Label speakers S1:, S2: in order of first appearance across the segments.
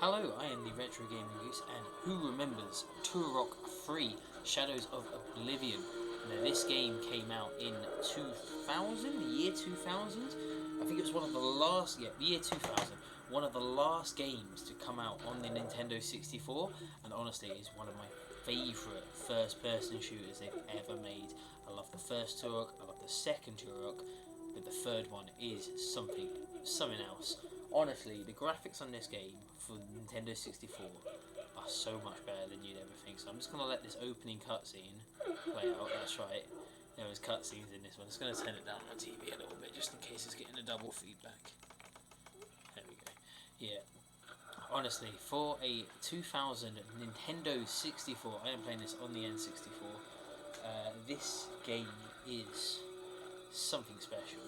S1: Hello, I am the Retro Gaming Goose, and who remembers Turok 3 Shadows of Oblivion? Now, this game came out in 2000, the year 2000. I think it was one of the last, the year 2000, one of the last games to come out on the Nintendo 64, and honestly, it is one of my favourite first person shooters they've ever made. I love the first Turok, I love the second Turok, but the third one is something else. Honestly, the graphics on this game for Nintendo 64 are so much better than you'd ever think. So I'm just going to let this opening cutscene play out. That's right. There was cutscenes in this one. I'm just going to turn it down on the TV a little bit just in case it's getting a double feedback. There we go. Yeah. Honestly, for a 2000 Nintendo 64, I am playing this on the N64. This game is something special.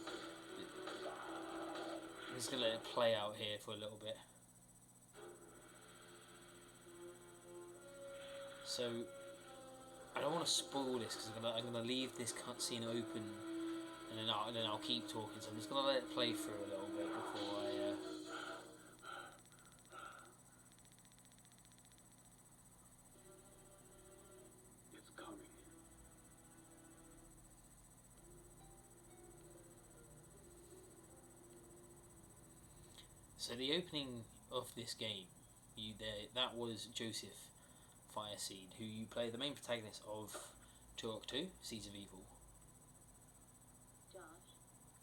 S1: I'm just going to let it play out here for a little bit. So, I don't want to spoil this because I'm gonna leave this cutscene open, and then I'll keep talking. So I'm just gonna let it play through a little bit before I.
S2: It's coming.
S1: So the opening of this game, that was Joseph Fireseed, who you play the main protagonist of Turok 2, Seeds of Evil.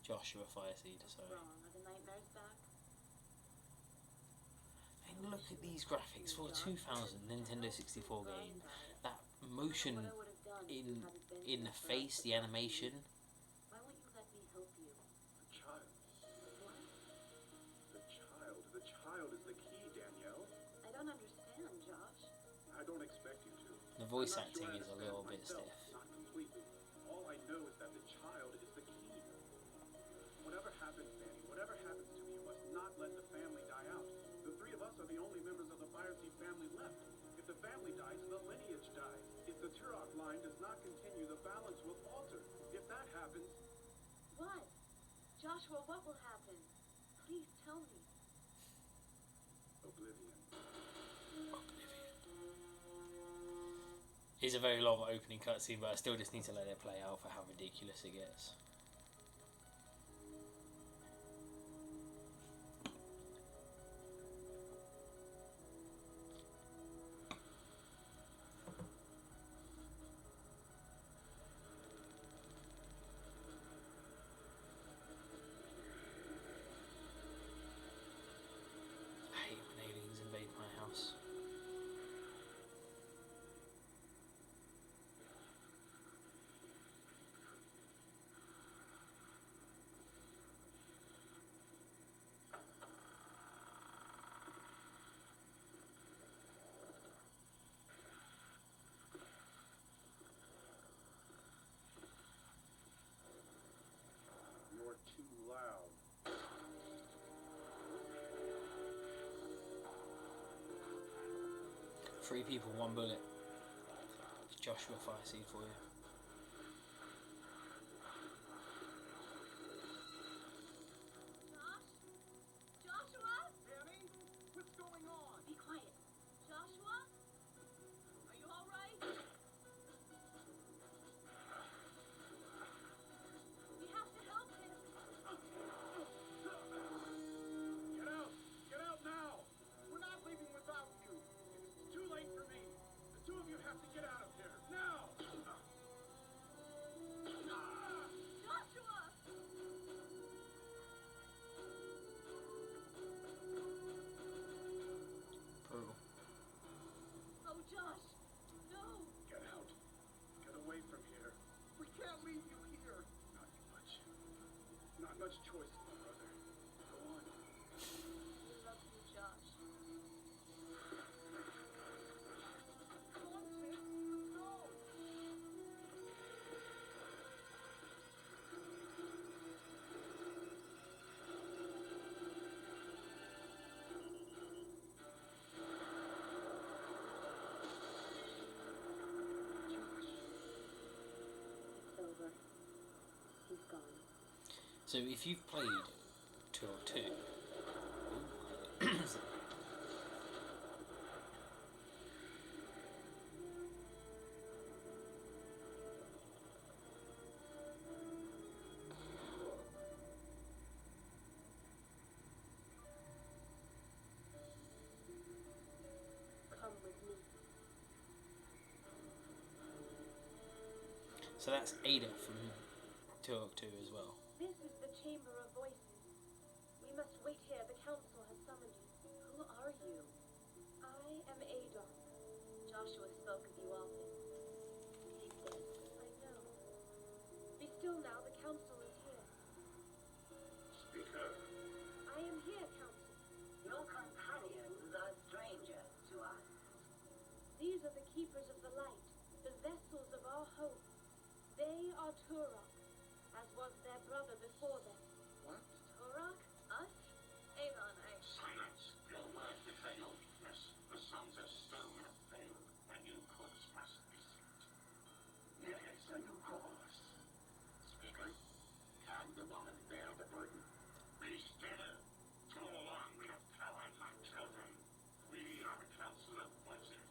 S1: Joshua Fireseed, sorry.
S3: Are the nightmares back?
S1: And look at these graphics for a 2000 Nintendo 64 game. That motion in the face, the animation.
S3: Why won't you let me help you?
S2: The child.
S3: What?
S2: The child is the key, Danielle.
S3: I don't understand, Josh.
S2: I don't expect you to.
S1: The voice
S2: I'm not
S1: acting
S2: sure I
S1: is a
S2: understand
S1: little bit
S2: myself,
S1: stiff.
S2: Not completely. All I know is that the child is the key. Whatever happens, Danny, whatever happens to me, you must not let the family die out. The three of us are the only members of the Fireseed family left. If the family dies, the lineage dies. If the Turok line does not continue, the balance will alter. If that happens...
S3: What? Joshua, what will happen? Please tell me.
S2: Oblivion.
S1: It's a very long opening cutscene, but I still just need to let it play out for how ridiculous it gets. I hate when aliens invade my house.
S2: You're too loud.
S1: 3 people, 1 bullet. It's Joshua Fireseed for you.
S3: Josh? Joshua?
S2: Danny, what's going on?
S3: Be quiet. Joshua? Are you all right? We have to help him.
S2: Get out! Get out now! We're not leaving without you! It's too late for me! The two of you have to get out of here! Now!
S3: Joshua!
S1: Brutal.
S3: Oh, Josh! No!
S2: Get out! Get away from here! We can't leave you here! Not much choice, my brother. Go on.
S3: We love you, Josh.
S2: Come on, Sid! Let's go!
S3: It's over. He's gone.
S1: So if you've played Turok 2, So that's Ada from Turok 2 as well.
S3: This is the Chamber of Voices. We must wait here. The council has summoned you. Who are you? I am Adon. Joshua spoke of you often. He's dead. I know. Be still now. The council is here.
S4: Speaker,
S3: I am here, council.
S5: Your companions are strangers to us.
S3: These are the keepers of the light, the vessels of our hope. They are Turok, as was their brother before them.
S4: what?
S3: Turok? Us? Avon,
S4: Silence. Your word betray your weakness. The sons of stone have failed. A new course must be set. Yes, a new course. Speaker, can the woman bear the burden? Be still. Too long we have cowered like children. We are the council of voices.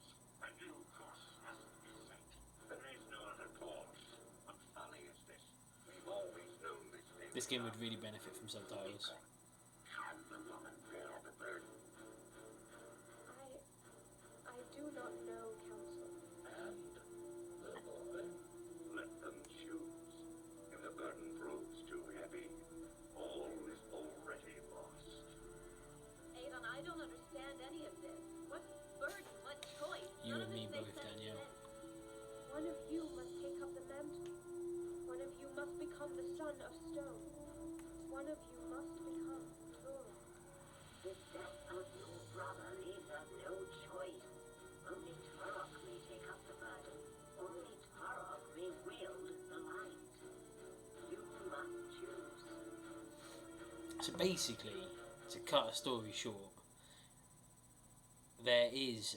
S4: A new course must be set. There is no other course. What folly is this? We've always known this.
S1: This game would really benefit from subtitles.
S4: Can the woman bear the burden?
S3: I do not know, council.
S4: And the boy? Let them choose. If the burden proves too heavy, all is already lost.
S3: Adon, I don't understand any of this. What burden? What choice?
S1: You
S3: None
S1: and
S3: of
S1: me
S3: this makes
S1: both,
S3: sense
S1: Danielle.
S3: to me. One of you must take up the mantle. One of you must become the son of stone. One of you must become Turok.
S5: The death of your brother leaves us no choice. Only Turok may take up the burden. Only Turok may wield the light. You must choose.
S1: So basically, to cut a story short, there is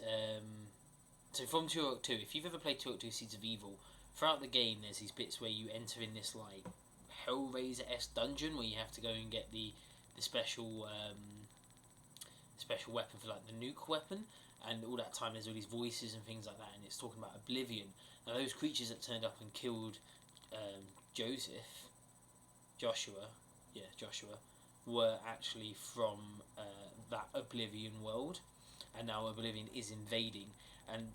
S1: so from Turok 2, if you've ever played Turok 2 Seeds of Evil, throughout the game there's these bits where you enter in this like Hellraiser-esque dungeon where you have to go and get the special special weapon for like the nuke weapon, and all that time there's all these voices and things like that, and it's talking about Oblivion. Now those creatures that turned up and killed Joshua, were actually from that Oblivion world, and now Oblivion is invading. And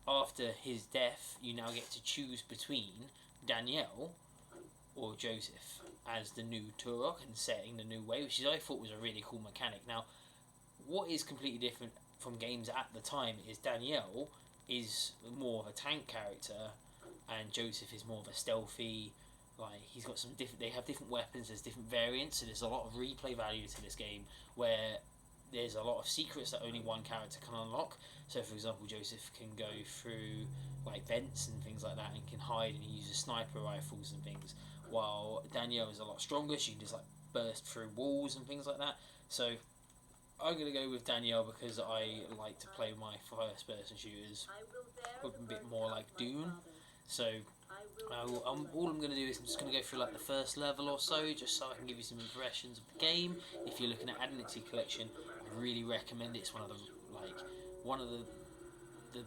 S1: after his death, you now get to choose between Danielle or Joseph as the new Turok and setting the new way, which I thought was a really cool mechanic. Now, what is completely different from games at the time is Danielle is more of a tank character, and Joseph is more of a stealthy. Like he's got some different. They have different weapons. There's different variants. So there's a lot of replay value to this game where there's a lot of secrets that only one character can unlock. So, for example, Joseph can go through like vents and things like that, and can hide, and he uses sniper rifles and things. While Danielle is a lot stronger. She can just like burst through walls and things like that. So, I'm gonna go with Danielle because I like to play my first-person shooters
S3: I will bear
S1: a
S3: the
S1: bit
S3: burden
S1: more
S3: of
S1: like
S3: my
S1: Dune.
S3: father.
S1: So. All I'm going to do is I'm just going to go through like the first level or so, just so I can give you some impressions of the game. If you're looking at adding it to your collection, I really recommend it. It's one of the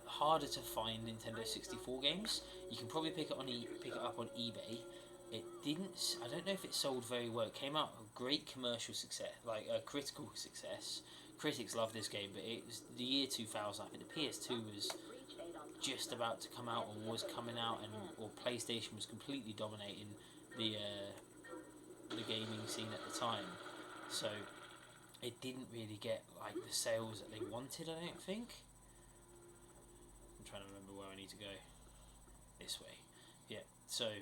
S1: harder to find Nintendo 64 games. You can probably pick it up on eBay. It didn't. I don't know if it sold very well. It came out a great commercial success, like a critical success. Critics loved this game, but it was the year 2000. I think the PS2 was just about to come out or was coming out, or PlayStation was completely dominating the gaming scene at the time, so it didn't really get like the sales that they wanted. I don't think. I'm trying to remember where I need to go. This way, yeah. So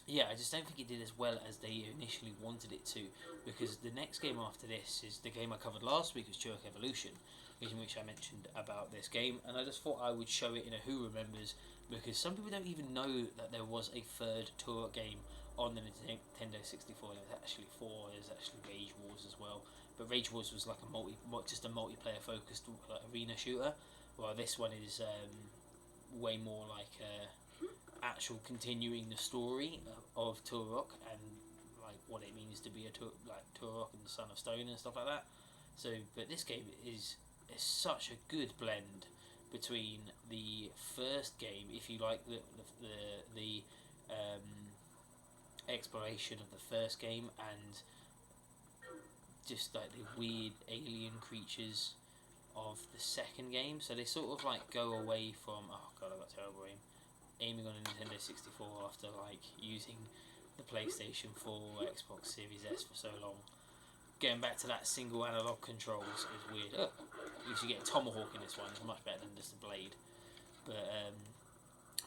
S1: yeah, I just don't think it did as well as they initially wanted it to, because the next game after this is the game I covered last week, was Turok Evolution, in which I mentioned about this game, and I just thought I would show it in a Who Remembers, because some people don't even know that there was a third Turok game on the Nintendo 64. There's actually 4. There's actually Rage Wars as well, but Rage Wars was like just a multiplayer focused like, arena shooter, while this one is way more like actual continuing the story of Turok and like what it means to be a Turok and the Son of Stone and stuff like that. So, but this game is such a good blend between the first game, if you like the exploration of the first game, and just like the weird alien creatures of the second game. So they sort of like go away from, oh god, I've got terrible aim. aiming on a Nintendo 64 after like using the PlayStation 4, Xbox Series S for so long. Going back to that single analog controls is weird. Oh, at least you get a tomahawk in this one. It's much better than just a blade. But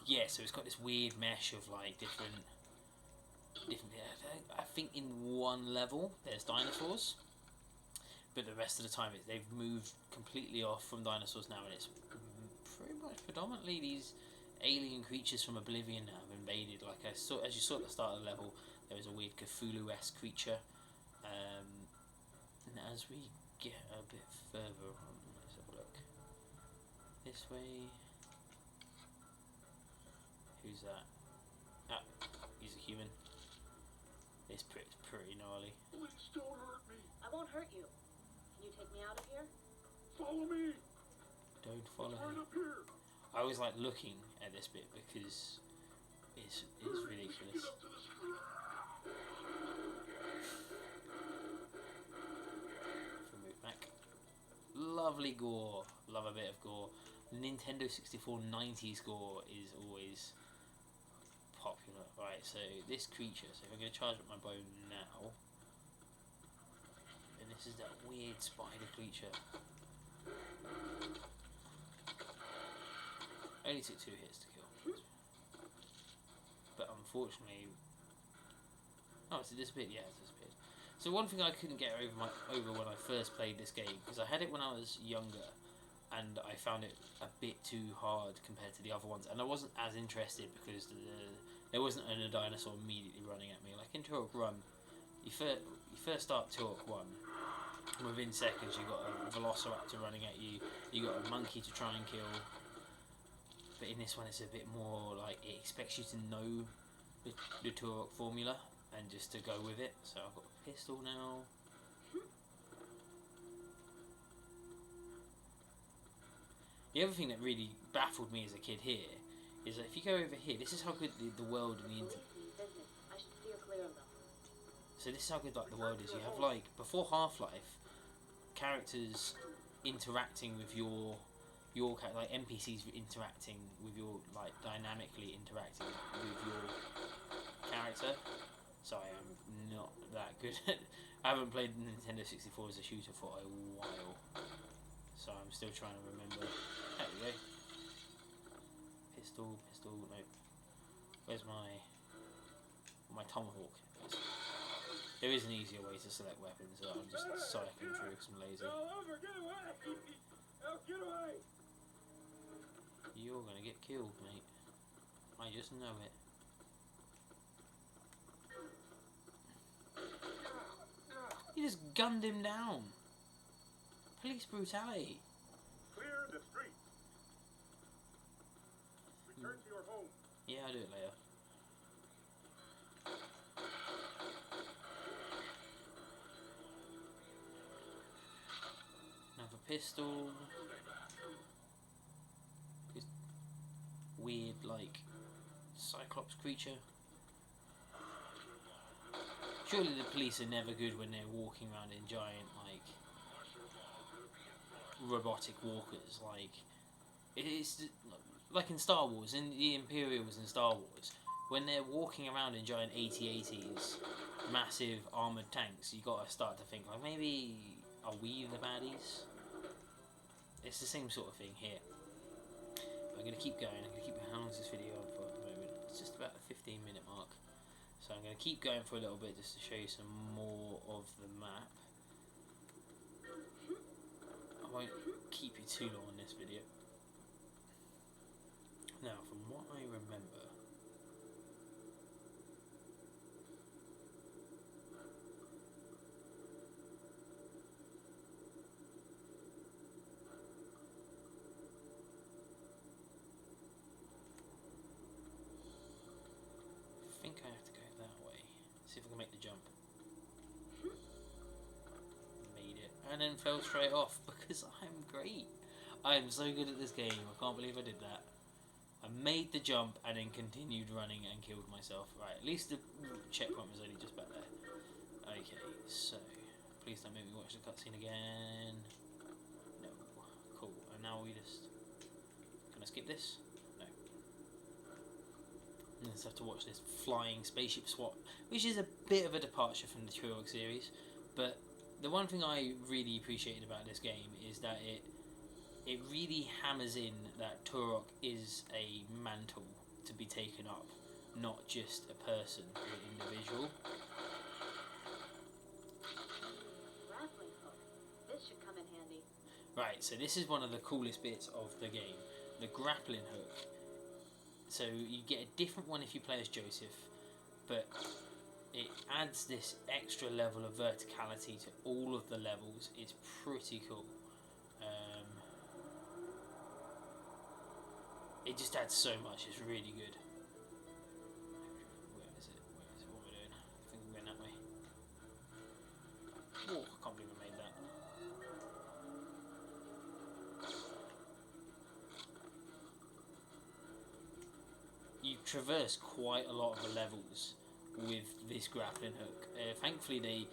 S1: yeah, so it's got this weird mesh of like different. I think in one level there's dinosaurs, but the rest of the time they've moved completely off from dinosaurs now, and it's pretty much predominantly these alien creatures from Oblivion that have invaded. Like as you saw at the start of the level, there was a weird Cthulhu-esque creature. And as we get a bit further on, let's have a look. This way. Who's that? Ah, he's a human. It's pretty gnarly.
S2: Please don't hurt me.
S3: I won't hurt you. Can you take me out of here?
S2: Follow me.
S1: Don't follow
S2: Right
S1: him.
S2: up here.
S1: I always like looking at this bit because it's ridiculous.
S2: Get up to the screen.
S1: If we move back. Lovely gore. Love a bit of gore. Nintendo 64 90s gore is always popular. Right, so this creature, so if I'm going to charge up my bow now, and this is that weird spider creature. Only took 2 hits to kill. But unfortunately... Oh, it's disappeared? Yeah, it's disappeared. So one thing I couldn't get over when I first played this game, because I had it when I was younger, and I found it a bit too hard compared to the other ones, and I wasn't as interested because there wasn't a dinosaur immediately running at me. Like in Turok Run, you first start Turok 1, and within seconds you got a velociraptor running at you, you got a monkey to try and kill. But in this one it's a bit more like it expects you to know the Turok formula and just to go with it. So I've got a pistol now. The other thing that really baffled me as a kid here is that if you go over here, this is how good the world and the internet.
S3: I should steer clear of them.
S1: So this is how good like the world is. You have like before Half-Life, characters interacting with your like NPCs interacting with your like dynamically interacting with your character. Sorry, I'm not that good. I haven't played Nintendo 64 as a shooter for a while, so I'm still trying to remember. There we go. Pistol. No. Where's my tomahawk? There is an easier way to select weapons that I'm just cycling through because I'm lazy.
S2: Over, get away! Oh, get away!
S1: You're gonna get killed, mate. I just know it. You just gunned him down. Police brutality.
S2: Clear the street. Return to your home.
S1: Yeah, I'll do it later. Another pistol. This weird, like, Cyclops creature. Surely the police are never good when they're walking around in giant, like, robotic walkers. Like, it's like in Star Wars, in the Imperials in Star Wars, when they're walking around in giant AT-ATs, massive armoured tanks, you gotta start to think, like, maybe are we the baddies? It's the same sort of thing here. But I'm gonna keep going. How long is this video on for at the moment? It's just about the 15-minute mark. So I'm going to keep going for a little bit just to show you some more of the map. I won't keep you too long on this video. Now, from what I remember, I think I have to go that way. See if I can make the jump. Made it. And then fell straight off because I'm great. I am so good at this game. I can't believe I did that. I made the jump and then continued running and killed myself. Right, at least the checkpoint was only just back there. Okay, so please don't make me watch the cutscene again. No. Cool. And now we just... Can I skip this? No. and stuff to watch this flying spaceship swap, which is a bit of a departure from the Turok series. But the one thing I really appreciated about this game is that it really hammers in that Turok is a mantle to be taken up, not just a person or an individual.
S3: Grappling hook. This should come in handy.
S1: Right, so this is one of the coolest bits of the game, the grappling hook. So you get a different one if you play as Joseph, but it adds this extra level of verticality to all of the levels. It's pretty cool. It just adds so much. It's really good. Where is it? What am I doing? I think I'm going that way. Oh, I can't believe I made that. You traverse quite a lot of the levels with this grappling hook. Thankfully they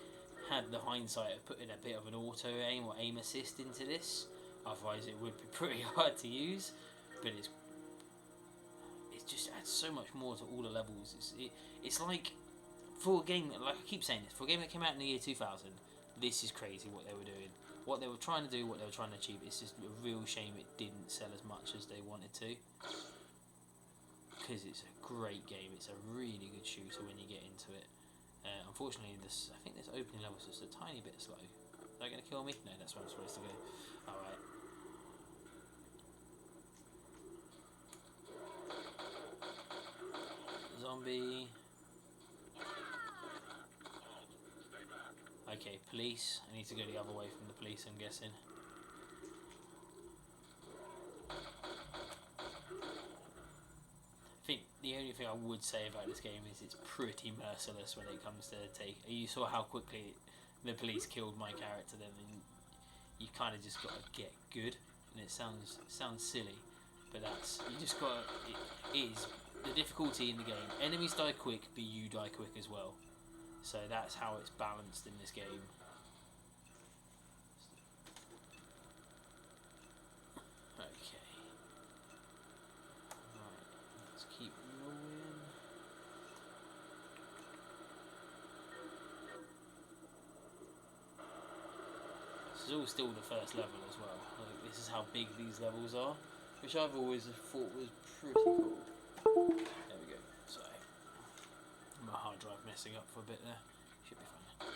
S1: had the hindsight of putting a bit of an auto aim or aim assist into this, otherwise it would be pretty hard to use, but it just adds so much more to all the levels. It's like, for a game, like I keep saying this, for a game that came out in the year 2000, this is crazy what they were doing. What they were trying to do, what they were trying to achieve. It's just a real shame it didn't sell as much as they wanted to, because it's a great game. It's a really good shooter when you get into it. Unfortunately, I think this opening level is just a tiny bit slow. Is that going to kill me? No, that's where I'm supposed to go. Alright. Zombie. Okay, police. I need to go the other way from the police, I'm guessing. I think the only thing I would say about this game is it's pretty merciless when it comes to take. You saw how quickly the police killed my character then, and you kind of just got to get good. And it sounds silly, but you just got. It is the difficulty in the game. Enemies die quick, but you die quick as well. So that's how it's balanced in this game. Okay. Right, let's keep rolling. This is all still the first level as well. Like, this is how big these levels are, which I've always thought was pretty cool. There we go. Sorry. My hard drive messing up for a bit there. Should be fine.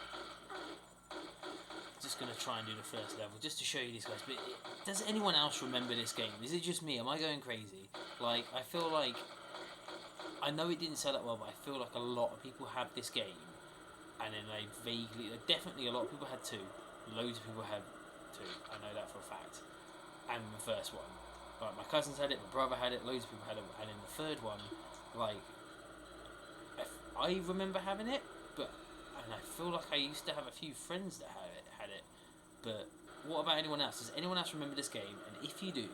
S1: Just going to try and do the first level just to show you these guys. But does anyone else remember this game? Is it just me? Am I going crazy? Like, I feel like, I know it didn't sell that well, but I feel like a lot of people have this game, and then they vaguely, definitely a lot of people had two. Loads of people had two. I know that for a fact. And the first one, like, my cousins had it, my brother had it, loads of people had it, and then the third one, like, I remember having it, and I feel like I used to have a few friends that had it. But what about anyone else? Does anyone else remember this game? And if you do,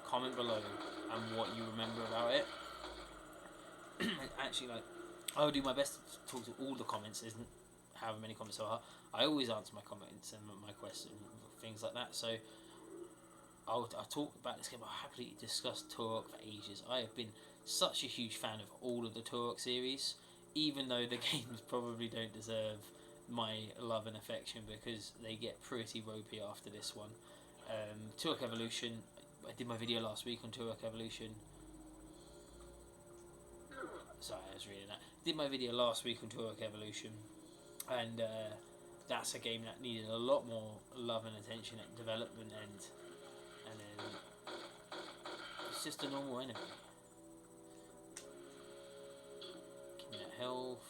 S1: comment below and what you remember about it. Actually, like, I'll do my best to talk to all the comments. There's however many comments there are. I always answer my comments and my questions, things like that. So I'll talk about this game. I'll happily discuss Turok for ages. I have been such a huge fan of all of the Turok series, even though the games probably don't deserve my love and affection, because they get pretty ropey after this one. Turok Evolution, I did my video last week on Turok Evolution. Sorry, I was reading that. Did my video last week on Turok Evolution, and that's a game that needed a lot more love and attention at development end, and then it's just a normal enemy. Give me that health.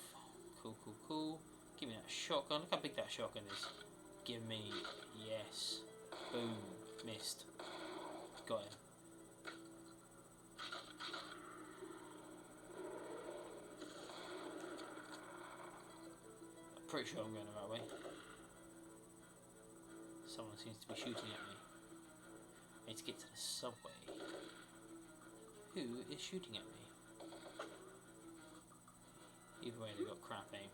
S1: Cool. Give me that shotgun. Look how big that shotgun is. Give me, yes. Boom. Missed. Got him. I'm pretty sure I'm going the right way. Someone seems to be shooting at me. I need to get to the subway. Who is shooting at me? Either way, they got crap aim.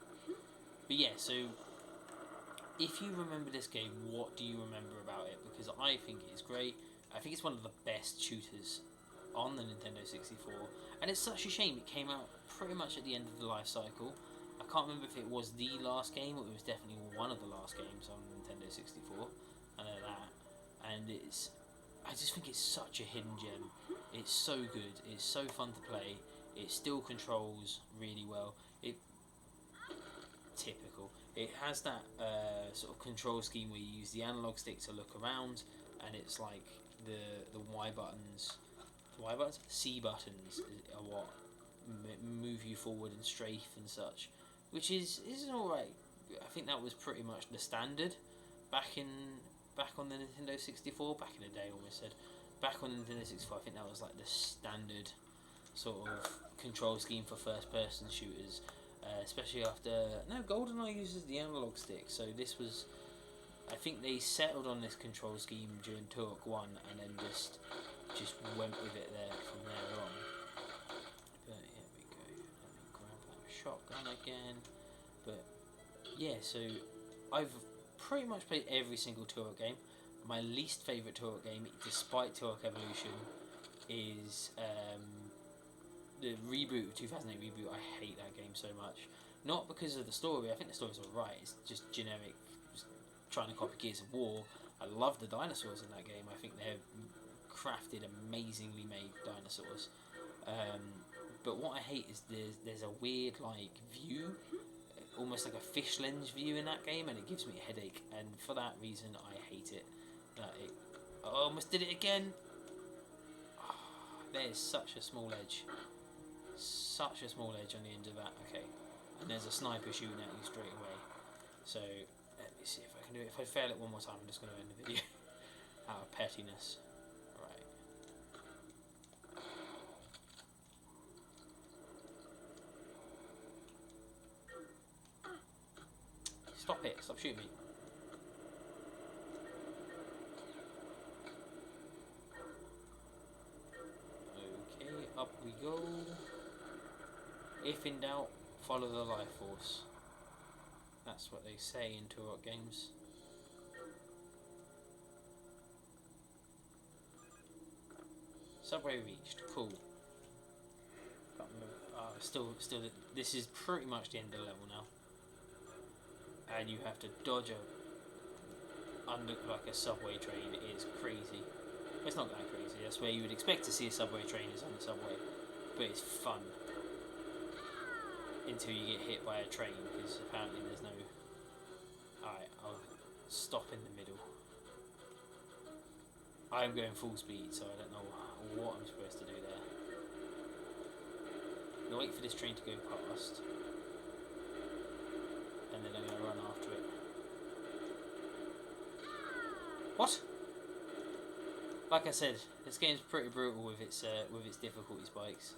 S1: But yeah, so if you remember this game, what do you remember about it? Because I think it's great. I think it's one of the best shooters on the Nintendo 64, and it's such a shame it came out pretty much at the end of the life cycle. I can't remember if it was the last game or it was definitely one of the last games on Nintendo 64. I know that, and I just think it's such a hidden gem. It's so good. It's so fun to play. It still controls really well. Typical. It has that sort of control scheme where you use the analog stick to look around, and it's like the Y buttons, C buttons are what move you forward and strafe and such, which is alright. I think that was pretty much the standard back on the Nintendo 64. Back in the day, almost said. Back on the Nintendo 64, I think that was like the standard sort of control scheme for first-person shooters. Especially after GoldenEye uses the analog stick, so this was. I think they settled on this control scheme during Turok 1, and then just went with it there from there on. But here we go. Let me grab that shotgun again. But yeah, so I've pretty much played every single Turok game. My least favourite Turok game, despite Turok Evolution, is the reboot, 2008 reboot. I hate that game so much. Not because of the story. I think the story's alright. It's just generic, just trying to copy Gears of War. I love the dinosaurs in that game. I think they're crafted, amazingly made dinosaurs. But what I hate is there's a weird like view, almost like a fish lens view in that game, and it gives me a headache. And for that reason, I hate it. I almost did it again. Oh, there's such a small edge. Such a small edge on the end of that. Okay. And there's a sniper shooting at you straight away. So, let me see if I can do it. If I fail it one more time, I'm just going to end the video. Out of pettiness. Right. Stop it. Stop shooting me. Okay, up we go. If in doubt, follow the life force. That's what they say in Turok games. Subway reached. Cool. Can't remember. Still. This is pretty much the end of the level now. And you have to dodge under like a subway train. It is crazy. It's not that crazy. That's where you would expect to see a subway train, is on the subway. But it's fun. Until you get hit by a train, because apparently there's no. Alright, I'll stop in the middle. I'm going full speed, so I don't know what I'm supposed to do there. I'm gonna wait for this train to go past, and then I'm gonna run after it. What? Like I said, this game's pretty brutal with its difficulty spikes.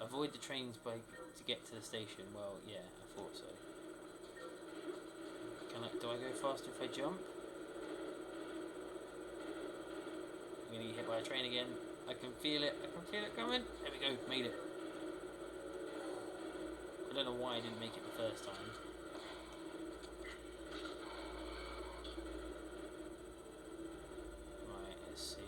S1: Avoid the trains to get to the station. Well, yeah, I thought so. Do I go faster if I jump? I'm gonna get hit by a train again. I can feel it. I can feel it coming. There we go. Made it. I don't know why I didn't make it the first time. Right, let's see.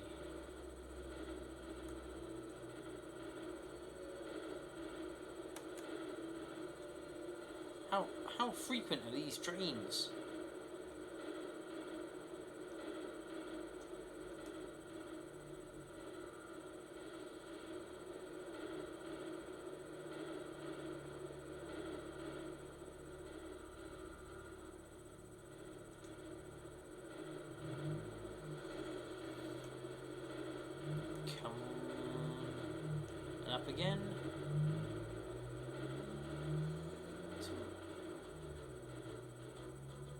S1: How frequent are these trains? Come on. And up again.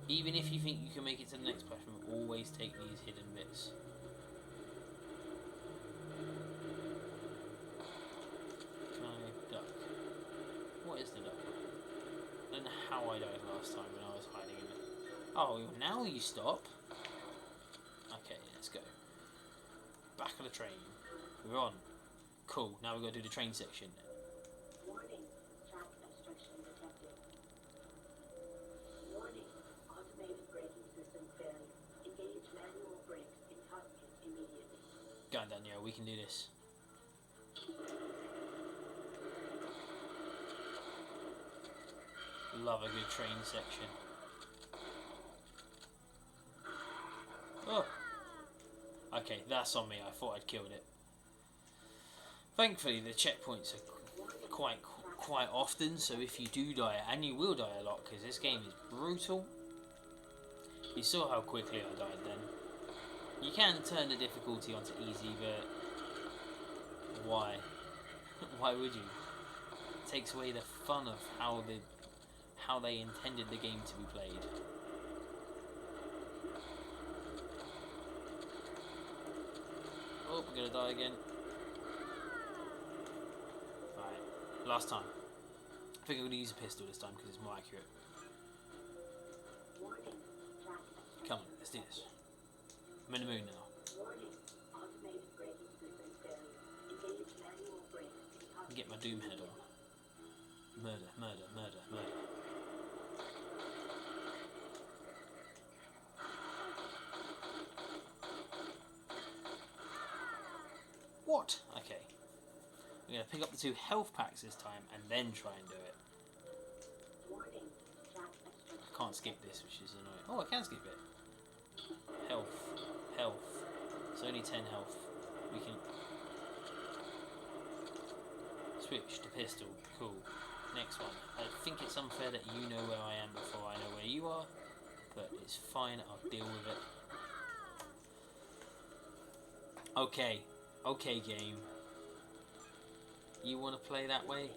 S1: Even if you think you can make it to the next platform, always take these hidden bits. Can I duck? What is the duck? I don't know how I died last time when I was hiding in it. Oh, now you stop. Okay, let's go. Back of the train. We're on. Cool, now we've got to do the train section.
S5: Warning, track obstruction detected. Warning, automated braking system failure. Engage manual brakes in cockpit immediately.
S1: Go on, Danielle, we can do this. Love a good train section. Oh. Okay, that's on me. I thought I'd killed it. Thankfully, the checkpoints are quite often, so if you do die, and you will die a lot because this game is brutal. You saw how quickly I died then. You can turn the difficulty onto easy, but why? Why would you? It takes away the fun of how they intended the game to be played. Oh, we're gonna die again. Alright, last time. I think I'm gonna use a pistol this time because it's more accurate. Come on, let's do this. I'm in the mood now. Get my doom head on. Murder, murder, murder, murder. What? Okay. We're going to pick up the 2 health packs this time and then try and do it. I can't skip this, which is annoying. Oh, I can skip it. Health. Health. It's only 10 health. We can switch to pistol. Cool. Next one. I think it's unfair that you know where I am before I know where you are, but it's fine. I'll deal with it. Okay. Okay, game. You want to play that way?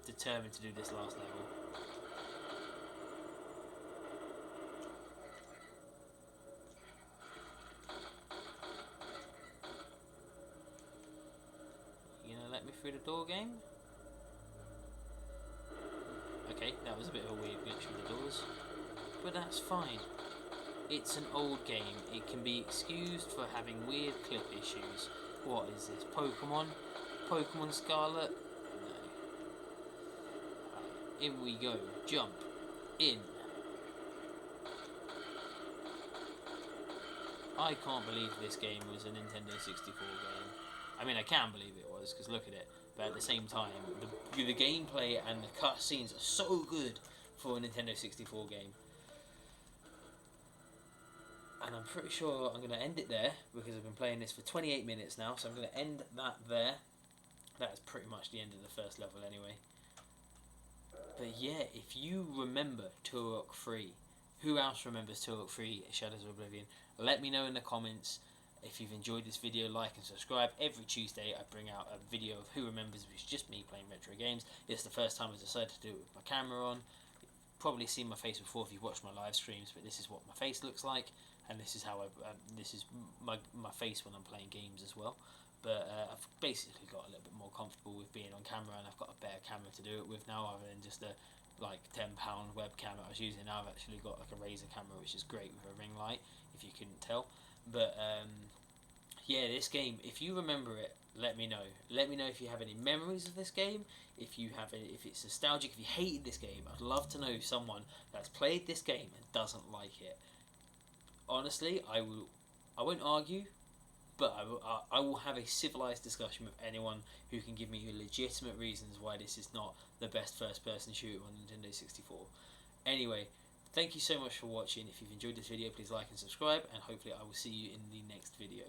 S1: Determined to do this last level. You gonna let me through the door, game? Okay, that was a bit of a weird glitch with the doors, but that's fine. It's an old game. It can be excused for having weird clip issues. What is this? Pokemon? Pokemon Scarlet? No. Right, in we go. Jump. In. I can't believe this game was a Nintendo 64 game. I mean, I can believe it was, because look at it. But at the same time, the gameplay and the cutscenes are so good for a Nintendo 64 game. And I'm pretty sure I'm going to end it there, because I've been playing this for 28 minutes now, so I'm going to end that there. That's pretty much the end of the first level anyway. But yeah, if you remember Turok 3, who else remembers Turok 3 Shadows of Oblivion? Let me know in the comments. If you've enjoyed this video, like and subscribe. Every Tuesday I bring out a video of who remembers, which is just me playing retro games. It's the first time I decided to do it with my camera on. You've probably seen my face before if you've watched my live streams, but this is what my face looks like. And this is how this is my face when I'm playing games as well. But I've basically got a little bit more comfortable with being on camera, and I've got a better camera to do it with now, other than just a like £10 webcam I was using. Now I've actually got like a Razer camera, which is great with a ring light, if you couldn't tell. But yeah, this game, if you remember it, let me know. Let me know if you have any memories of this game. If you have any, if it's nostalgic, if you hated this game. I'd love to know someone that's played this game and doesn't like it. Honestly, I won't argue, but I will have a civilized discussion with anyone who can give me legitimate reasons why this is not the best first-person shooter on Nintendo 64. Anyway, thank you so much for watching. If you've enjoyed this video, please like and subscribe, and hopefully I will see you in the next video.